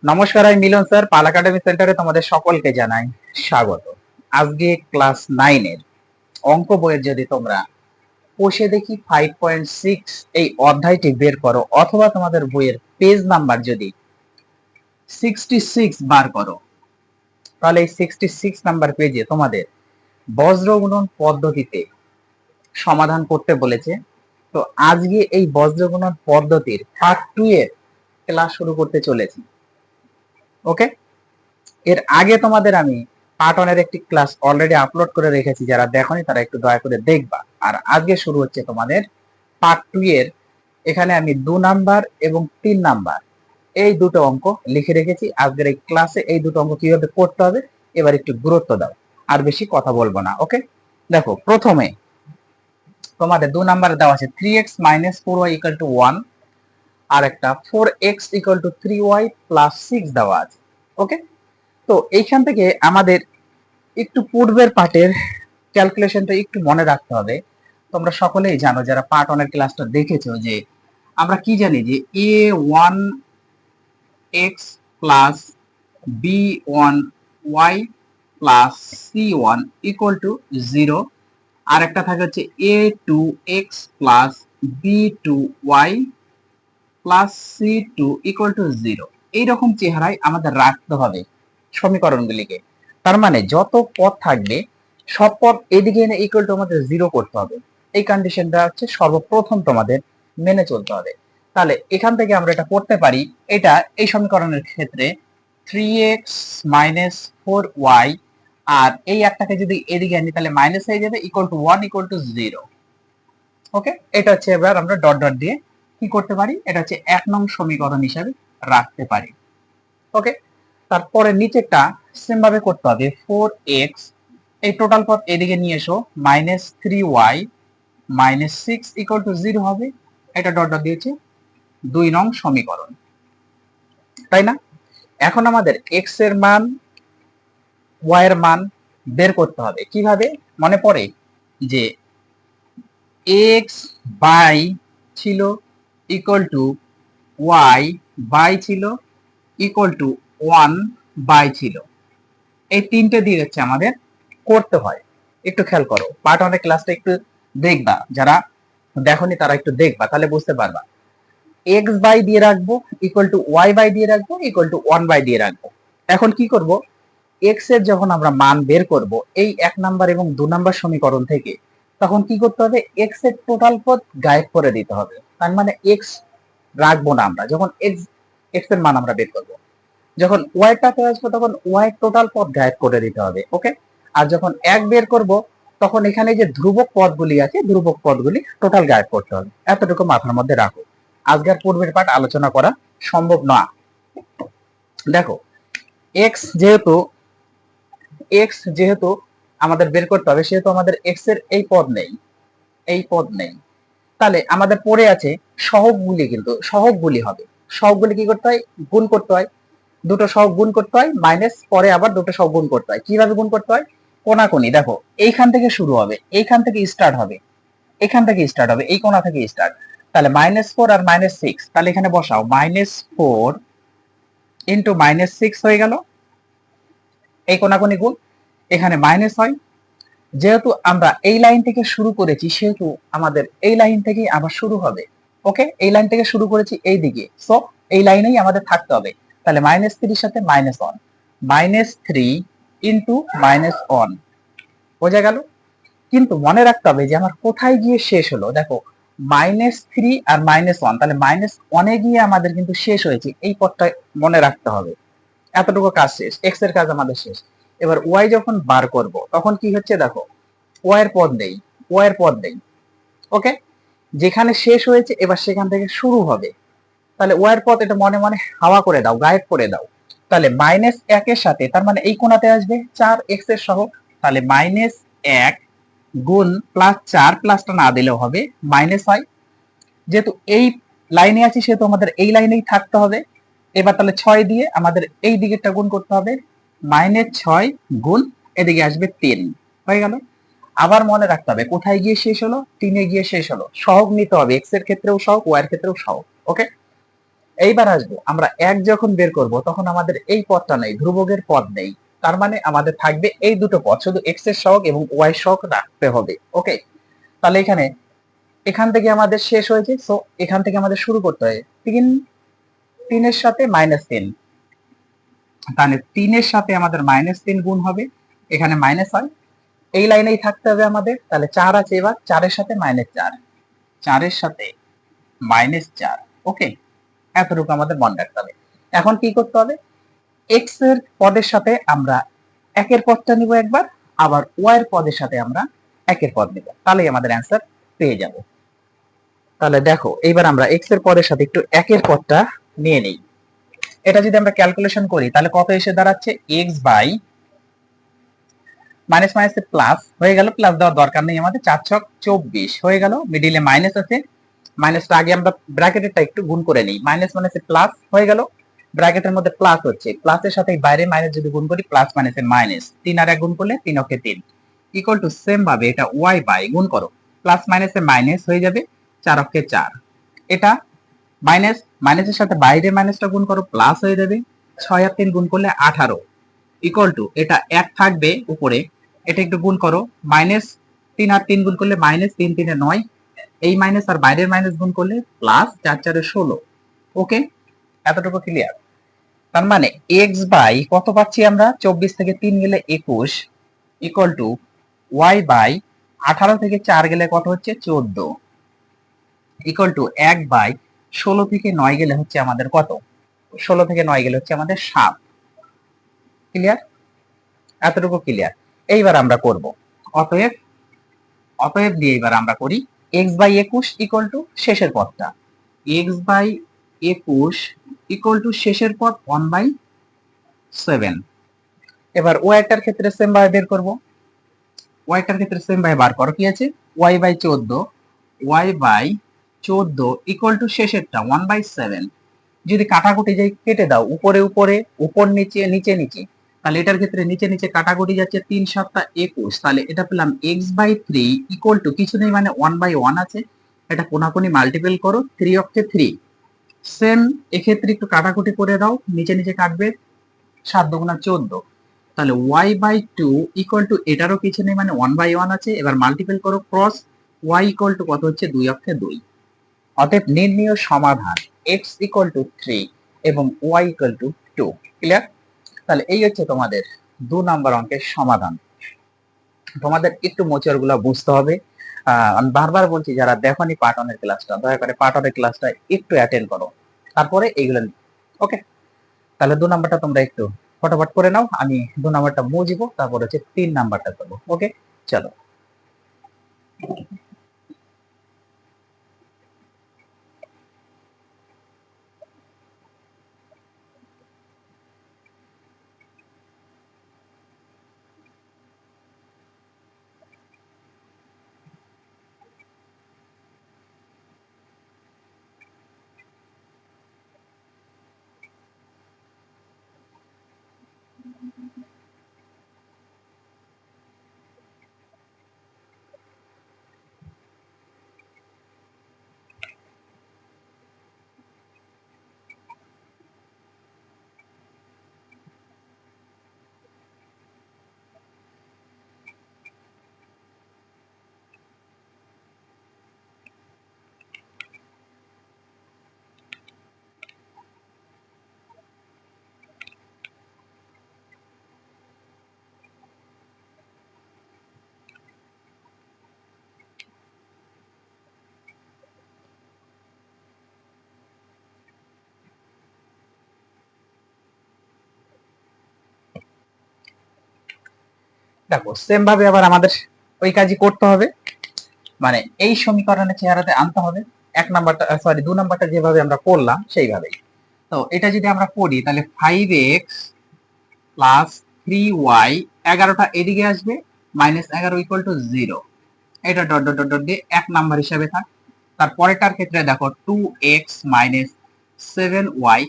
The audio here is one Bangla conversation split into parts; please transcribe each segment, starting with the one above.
নমস্কার, আমি মিলন স্যার পাল একাডেমি সেন্টারে তোমাদের সকলকে জানাই স্বাগত। আজকে ক্লাস 9 এর অঙ্ক বইয়ের যদি তোমরা বসে দেখি 5.6 এই অধ্যায়টি বের করো, অথবা তোমাদের বইয়ের পেজ নাম্বার যদি 66 বার করো, তাহলে এই 66 নাম্বার পেজে তোমাদের বজ্রগুণন পদ্ধতিতে সমাধান করতে বলেছে। তো আজকে এই বজ্রগুণন পদ্ধতির পার্ট 2 এর ক্লাস শুরু করতে চলেছি। ওকে, এর আগে তোমাদের আমি পার্ট 1 এর একটি ক্লাস অলরেডি আপলোড করে রেখেছি, যারা দেখোনি তারা একটু দয়া করে দেখবা। আর আজকে শুরু হচ্ছে তোমাদের পার্ট 2 এর। এখানে আমি 2 নাম্বার এবং 3 নাম্বার এই দুটো অঙ্ক লিখে রেখেছি। আজকের এই ক্লাসে এই দুটো অঙ্ক কিভাবে করতে হবে এবার একটু গুরুত্ব দাও, আর বেশি কথা বলবো না। ওকে, দেখো প্রথমে তোমাদের 2 নাম্বারে দেওয়া আছে 3x - 4y = 1, আর একটা 4x = 3y + 6 দেওয়া আছে। ওকে, তো এইখান থেকে আমাদের একটু পূর্বের পার্টের ক্যালকুলেশনটা একটু মনে রাখতে হবে। তোমরা সকলেই জানো, যারা পার্ট 1 এর ক্লাসটা দেখেছো, যে আমরা কি জানি যে a1x plus b1y plus c1 = 0, আর একটা থাকে হচ্ছে a2x plus b2y plus c2 = 0। এইরকম চেহারায় আমাদের রাখতে হবে সমীকরণগুলিকে। তার মানে যত পদ থাকবে সব পদ এদিকে এনে ইকুয়াল টু আমাদের 0 করতে হবে। এই কন্ডিশনটা হচ্ছে সর্বপ্রথম তোমাদের মেনে চলতে হবে। তাহলে এখান থেকে আমরা এটা করতে পারি। এটা এই সমীকরণের ক্ষেত্রে 3x - 4y, আর এই একটাকে যদি এদিকে আনি তাহলে মাইনাস হয়ে যাবে, ইকুয়াল টু 1 = 0। ওকে, এটা হচ্ছে এবার আমরা ডট ডট দিয়ে কি করতে পারি, এটা হচ্ছে 1 নং সমীকরণ হিসাবে রাখতে পারি। ওকে, তারপরে নিচেরটা সেম ভাবে করতে হবে। 4x, এই টোটাল পদ এদিকে নিয়ে এসো, -3y - 6 = 0 হবে। এটা ডট ডট দিয়েছে 2 নং সমীকরণ, তাই না? এখন আমাদের x এর মান, y এর মান বের করতে হবে। কিভাবে মনে পড়ে যে x বাই ছিল ইকুয়াল টু y বাই ছিল ইকুয়াল টু 1 বাই ছিল। এই তিনটে দিয়ে হচ্ছে আমাদের করতে হয়। একটু খেয়াল করো, পার্ট 1 এর ক্লাসটা একটু দেখবা, যারা দেখোনি তারা একটু দেখবা, তাহলে বুঝতে পারবা। x বাই দিয়ে রাখবো ইকুয়াল টু y বাই দিয়ে রাখবো ইকুয়াল টু 1 বাই দিয়ে রাখবো। এখন কি করব, x এর যখন আমরা মান বের করব এই 1 নাম্বার এবং 2 নাম্বার সমীকরণ থেকে, তখন কি করতে হবে, x এর টোটাল পদ গায়েব করে দিতে হবে। তার মানে x রাখবো না আমরা, যখন x এর মান আমরা বের করব। যখন y টাতে আসবো তখন y টোটাল পদ গায়েব করে দিতে হবে। ওকে, আর যখন 1 বের করব তখন এখানে যে ধ্রুবক পদগুলি আছে ধ্রুবক পদগুলি টোটাল গায়েব করতে হবে। এতটুকু মাথার মধ্যে রাখো, আজকের পূর্বের পাঠ আলোচনা করা সম্ভব না। দেখো x যেহেতু আমাদের বের করতে হবে, সেহেতু আমাদের x এর এই পদ নেই, এই পদ নেই। তাহলে আমাদের পড়ে আছে সহগগুলি, কিন্তু সহগগুলি হবে। সহগগুলি কি করতে হয়, গুণ করতে হয়। দুটো সহগ গুণ করতে হয়, মাইনাস পরে আবার দুটো সহগ গুণ করতে হয়। কিভাবে গুণ করতে হয়, কোনাকুনি। দেখো এইখান থেকে শুরু হবে, এইখান থেকে স্টার্ট হবে, এখান থেকে স্টার্ট হবে, এই কোনা থেকে স্টার্ট। তাহলে -4 আর -6, তাহলে এখানে বসাও, -4 ইন্টু -6 হয়ে গেল। এই কোনাকুনি গুণ, এখানে মাইনাস হয়। যেহেতু আমরা এই লাইন থেকে শুরু করেছি, সেহেতু আমাদের এই লাইন থেকেই আবার শুরু হবে। ওকে, এই লাইন থেকে শুরু করেছি এই দিকে, সো এই লাইনেই আমাদের থাকতে হবে। তাহলে -3 সাথে -1, -3 ইন্টু -1, বোঝা গেল? কিন্তু মনে রাখতে হবে যে আমার কোথায় গিয়ে শেষ হলো। দেখো -3 আর -1, তাহলে -1 গিয়ে আমাদের কিন্তু শেষ হয়েছে, এই পদটা মনে রাখতে হবে। এতটুকু কাজ শেষ, এক্স এর কাজ আমাদের শেষ। এবার ওয়াই যখন বার করব তখন কি হচ্ছে, দেখো ওয়াই এর পদ নেই, ওয়াই এর পদ নেই। ওকে, যেখানে শেষ হয়েছে এবার সেখান থেকে শুরু হবে। তাহলে ওয়াই এর পদ এটা মনে মনে হাওয়া করে দাও, গায়েব করে দাও। তাহলে -1 এর সাথে, তার মানে এই কোণাতে আসবে 4x এর সহ, তাহলে -1 গুণ +4, প্লাসটা না দিলেও হবে, মাইনাস হয়। যেহেতু এই লাইনে আছি সেহেতু আমাদের এই লাইনেই থাকতে হবে। এবার তাহলে 6 দিয়ে আমাদের এই দিকেরটা গুণ করতে হবে, -6 গুণ এদিকে আসবে 3, হয়ে গেল। আবার মনে রাখতে হবে কোথায় গিয়ে শেষ হলো, 3 এ গিয়ে শেষ হলো। সহগ নিতে হবে, এক্স এর ক্ষেত্রেও সহগ, ওয়াই এর ক্ষেত্রেও সহগ। ওকে, এইবার আসবো আমরা এক যখন বের করব তখন আমাদের এই পদটা নেই, ধ্রুবকের পদ নেই, তার মানে আমাদের থাকবে এই দুটো পদ, শুধু এক্স এর সহগ এবং ওয়াই সহগ রাখতে হবে। ওকে, তাহলে এখান থেকে আমাদের শেষ হয়েছে, সো এখান থেকে আমাদের শুরু করতে হয়। তিনের সাথে -3, তাহলে 3-এর সাথে আমাদের -3 গুণ হবে, এখানে মাইনাস হয়, এই লাইনেই থাকতে হবে আমাদের। তাহলে 4 আছে, এবার 4-এর সাথে -4, 4-এর সাথে -4। ওকে, এতটুকু আমাদের মনে রাখতে হবে। এখন কি করতে হবে, এক্স এর পদের সাথে আমরা একের পদটা নিব একবার, আবার ওয়াই এর পদের সাথে আমরা একের পদ নিব, তাহলেই আমাদের অ্যান্সার পেয়ে যাব। তাহলে দেখো এইবার আমরা এক্স এর পদের সাথে একটু একের পদটা নিয়ে নেই। এটা যদি আমরা ক্যালকুলেশন করি তাহলে কত এসে দাঁড়াচ্ছে, x by minus minus plus হয়ে গেল, প্লাস দেওয়ার দরকার নেই আমাদের, 4×6 = 24 হয়ে গেল, মিডিলে মাইনাস আছে, মাইনাসটা আগে আমরা ব্র্যাকেটেরটা একটু গুণ করে নিই, মাইনাস মাইনাসে প্লাস হয়ে গেল, ব্র্যাকেটের মধ্যে প্লাস হচ্ছে, প্লাসের সাথে বাইরে মাইনাস যদি গুণ করি, প্লাস মাইনাসে মাইনাস, 3 আর 1 গুণ করলে 3 অক্ষে 3 ইকুয়াল টু সেম ভাবে এটা ওয়াই বাই গুণ করো, প্লাস মাইনাসে মাইনাস হয়ে যাবে, 4 অক্ষে 4, এটা মাইনাস মাইনাসের সাথে বাইরে মাইনাসটা গুণ করো, প্লাস হয়ে যাবে, 6 আর 3 গুণ করলে 18 ইকুয়াল টু এটা 1 থাকবে উপরে, এটা একটু গুণ করো, -3 আর 3 গুণ করলে -3 3 9, এই মাইনাস আর বাইরের মাইনাস গুণ করলে প্লাস, 4 4 16। ওকে, এতটুকু ক্লিয়ার। তার মানে x বাই কত পাচ্ছি আমরা, 24 থেকে 3 গেলে 21 ইকুয়াল টু y বাই 18 থেকে 4 গেলে কত হচ্ছে, 14 ইকুয়াল টু 1 বাই 16 থেকে 9 গেলে হচ্ছে আমাদের কত, 16 থেকে 9 গেলে হচ্ছে আমাদের 7। ক্লিয়ার, এতটুকু ক্লিয়ার। এইবার আমরা করব অতএব, অতএব দিয়ে এবার আমরা করি x বাই 21 ইকুয়াল টু শেষের পদটা, x বাই 21 ইকুয়াল টু শেষের পদ 1/7। এবার ওয়াইটার ক্ষেত্রে সেম ভাবে বের করব, ওয়াইটার ক্ষেত্রে সেম ভাবে বার করো, কি আছে, y by 14, y by 14 equal to শেষেরটা 1/7, যদি কাটাকুটি যাই কেটে দাও, উপরে উপরে উপর নিচে নিচে নিচে, তাহলে এটার ক্ষেত্রে নিচে নিচে কাটাকুটি যাচ্ছে, 3 7 21, তাহলে এটা পেলাম x/3 ইকুয়াল টু কিছু নেই মানে 1/1 আছে, এটা কোনাকুনি মাল্টিপল করো, 3 অক্ষে 3, সেম এক্ষেত্রে একটু কাটাকুটি করে দাও, নিচে নিচে কাটবে, 7 2 14, তাহলে y/2 ইকুয়াল টু এটারও কিছু নেই মানে 1/1 আছে, এবার মাল্টিপল করো, ক্রস y ইকুয়াল টু কত হচ্ছে, 2 অক্ষে 2। অতএব নির্ণীয় সমাধান x ইকুয়াল টু 3 এবং y ইকুয়াল টু 2। ক্লিয়ার, তাহলে এই হচ্ছে তোমাদের 2 নাম্বার অঙ্কের সমাধান। তোমাদের একটু মোচর গুলো বুঝতে হবে, আমি বারবার বলছি যারা দেখোনি পার্ট 1 এর ক্লাসটা, দয়া করে পার্ট 1 এর ক্লাসটা একটু অ্যাটেন্ড করো, তারপরে এইগুলো। ওকে, তাহলে 2 নাম্বারটা তোমরা একটু ফটাফট করে নাও, আমি 2 নাম্বারটা মুছবো, তারপর হচ্ছে 3 নাম্বারটা করবো। ওকে, চলো। দেখো সেম ভাবে আবার আমাদের ওই কাজই করতে হবে, মানে এই সমীকরণের চেহারাতে আনতে হবে, 1 নাম্বারটা সরি 2 নাম্বারটা যেভাবে আমরা করলাম সেইভাবেই। তো এটা যদি আমরা করি তাহলে 5x প্লাস 3y, 11টা এদিকে আসবে, -11 ইকুয়াল টু 0, এটা ডট ডট ডট ডট দিয়ে 1 নাম্বার হিসাবে থাক। তারপরেরটার ক্ষেত্রে দেখো 2x মাইনাস 7y,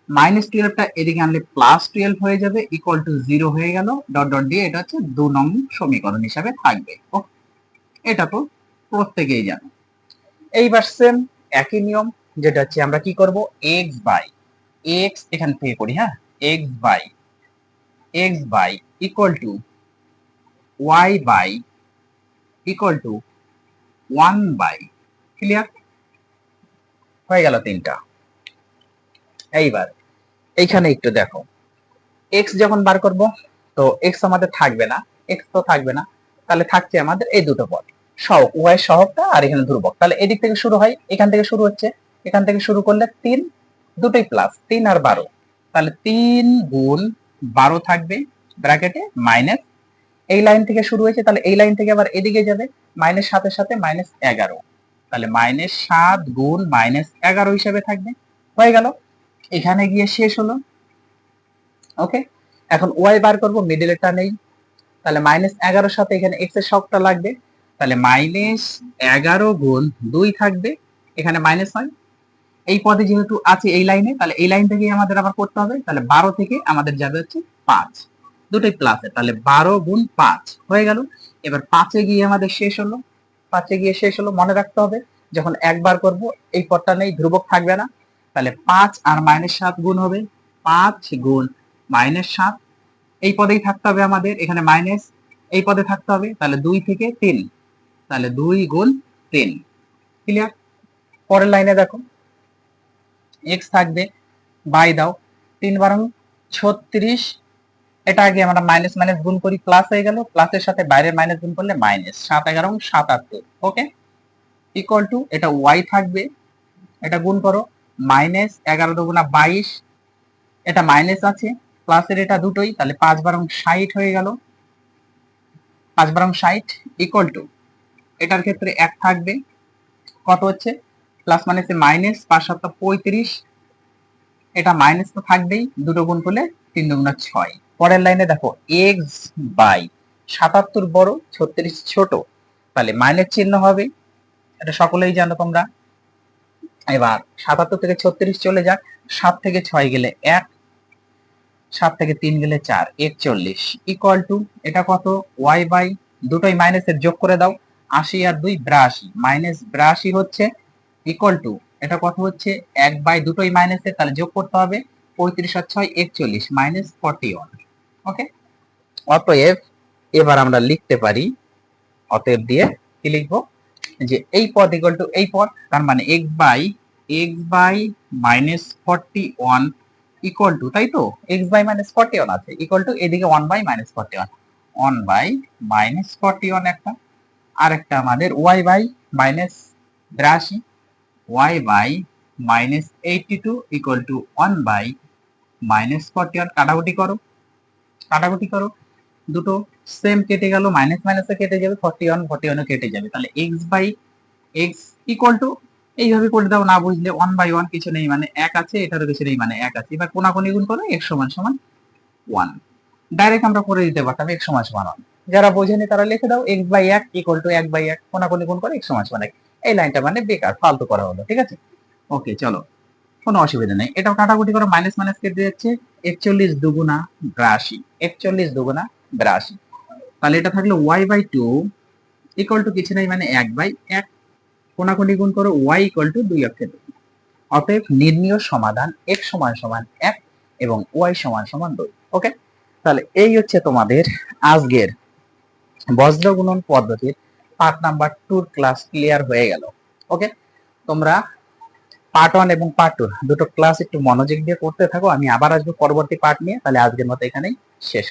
-12টা এদিকে আনলে +12 হয়ে যাবে, ইকুয়াল টু 0 হয়ে গেল, ডট ডট দিয়ে এটা হচ্ছে 2 নং সমীকরণ হিসাবে থাকবে। এটা তো প্রত্যেকেই জানো। এইবার সেম একই নিয়ম, যেটা হচ্ছে আমরা কি করব, এক্স বাই এক্স এখান থেকে করি, হ্যাঁ, x by equal to y by equal to 1 by, clear হয়ে গেল তিনটা। এইবার এইখানে একটু দেখো, এক্স যখন বার করব তো এক্স আমাদের থাকবে না, এক্স তো থাকবে না, তাহলে থাকছে আমাদের এই দুটো পদ সহগ, উভয় সহগটা আর এখানে ধ্রুবক। তাহলে এদিক থেকে শুরু হয়, এখান থেকে শুরু হচ্ছে, এখান থেকে শুরু করলে 3, দুটোই প্লাস 3 আর 12, তাহলে 3 গুণ 12 থাকবে ব্র্যাকেটে মাইনাস, এই লাইন থেকে শুরু হয়েছে তাহলে এই লাইন থেকে আবার এদিকে যাবে, মাইনাস 7 এর সাথে -11, তাহলে -7 গুণ -11 হিসাবে থাকবে, হয়ে গেল, এখানে গিয়ে শেষ হলো। ওকে, এখন ওয়াই বার করব, মিডলেরটা নেই, তাহলে -11 সাথে এখানে এক্স এর সহগটা লাগবে, তাহলে -11 গুণ 2 থাকবে, এখানে মাইনাস হয়, এই পদে যেহেতু আছে এই লাইনে, তাহলে এই লাইন থেকে আমাদের আবার করতে হবে, তাহলে 12 থেকে আমাদের যাবে হচ্ছে 5, দুটোই প্লাসে, তাহলে 12 গুণ 5 হয়ে গেল। এবার 5-এ গিয়ে আমাদের শেষ হলো, 5-এ গিয়ে শেষ হলো, মনে রাখতে হবে যখন একবার করব এই পদটা নেই, ধ্রুবক থাকবে না, তাহলে 5 আর -7 গুণ হবে, 5 গুণ -7, এই পদেই থাকতে হবে আমাদের, এখানে মাইনাস এই পদে থাকতে হবে, তাহলে 2 থেকে 3, তাহলে 2 গুণ 3, ক্লিয়ার। পরের লাইনে দেখো, এক্স থাকবে, বাই দাও, 3 বারং 36, এটা আগে আমরা মাইনাস মাইনাস গুণ করি, প্লাস হয়ে গেল, প্লাসের সাথে বাইরের মাইনাস গুণ করলে মাইনাস, 7 11 77, ওকে, ইকুয়াল টু এটা ওয়াই থাকবে, এটা গুণ করো, -11 দুগুণা 22, এটা মাইনাস আছে, প্লাসের এটা দুটোই, তাহলে 5 বারং 60 হয়ে গেল, 5 বারং 60 ইকুয়াল টু এটার ক্ষেত্রে 1 থাকবে, কত হচ্ছে প্লাস মাইনাসে মাইনাস, 5 7 35, এটা মাইনাস তো থাকবেই, দুটো গুণ করলে 3 দুগুণা 6। পরের লাইনে দেখো, এক্স বাই 77 বড় 36 ছোট, তাহলে মাইনাস চিহ্ন হবে, এটা সকলেই জানো তোমরা। এবার 77 থেকে 36 চলে যাক, 7 থেকে 6 গেলে 1, 7 থেকে 3 গেলে 4, 41 ইকুয়াল টু এটা কত, ওয়াই বাই, দুটোই মাইনাসের যোগ করে দাও, 80 আর 2 82, -82 হচ্ছে ইকুয়াল টু এটা কত হচ্ছে 1 বাই, দুটোই মাইনাসের, তাহলে যোগ করতে হবে, 35 আর 6 41, -41, ওকে। অতএব এবার আমরা লিখতে পারি, অতএব দিয়ে কি লিখবো, যে এই পদ ইকুয়াল টু এই পদ, তার মানে x বাই -41 ইকুয়াল টু, তাই তো x বাই -41 আছে, ইকুয়াল টু এদিকে 1 বাই -41, 1 বাই -41 একটা, আর একটা আমাদের y by -82, y by -82 equal to 1 by -41, কাটাকুটি করো, কাটাকুটি করো, দুটো সেম কেটে গেল, মাইনাস মাইনাসে কেটে যাবে, 41 41 কেটে যাবে, তাহলে x by x equal to এইভাবে করে দাও, না বুঝলে 1 বাই 1 কিছু নেই মানে 1 আছে, এটারও কিছু নেই মানে 1 আছে, এবার কোনাকুনি গুণ করো, x সমান সমান 1, ডাইরেক্ট আমরা করে দিতে পারতাম x সমান সমান 1, যারা বোঝেনি তারা লিখে দাও x by 1 equal to 1 by 1, কোনাকুনি গুণ করে x সমান সমান 1, এই লাইনটা মানে বেকার ফালতু করা হলো, ঠিক আছে। ওকে চলো, কোনো অসুবিধা নেই, এটাও কাটাকুটি করো, মাইনাস মাইনাস কেটে যাচ্ছে, 41 দুগুণা 82, 41 দুগুণা 82, তাহলে এটা থাকলো y বাই 2 ইকুয়াল টু কিছু নেই মানে 1 বাই 1, কোনাকুনি গুণ করো, y ইকুয়াল টু 2 অক্ষে 2, অতএব নির্ণীয় সমাধান x সমান সমান 1 এবং y সমান সমান 2, ওকে। তাহলে এই হচ্ছে তোমাদের আজকের বজ্র গুণন পদ্ধতির পার্ট নাম্বার 2 ক্লাস ক্লিয়ার হয়ে গেল, ওকে। তোমরা পার্ট 1 এবং পার্ট 2 দুটো ক্লাস একটু মনোযোগ দিয়ে করতে থাকো, আমি আবার আসবো পরবর্তী পার্ট নিয়ে, তাহলে আজকের মতো এখানেই শেষ।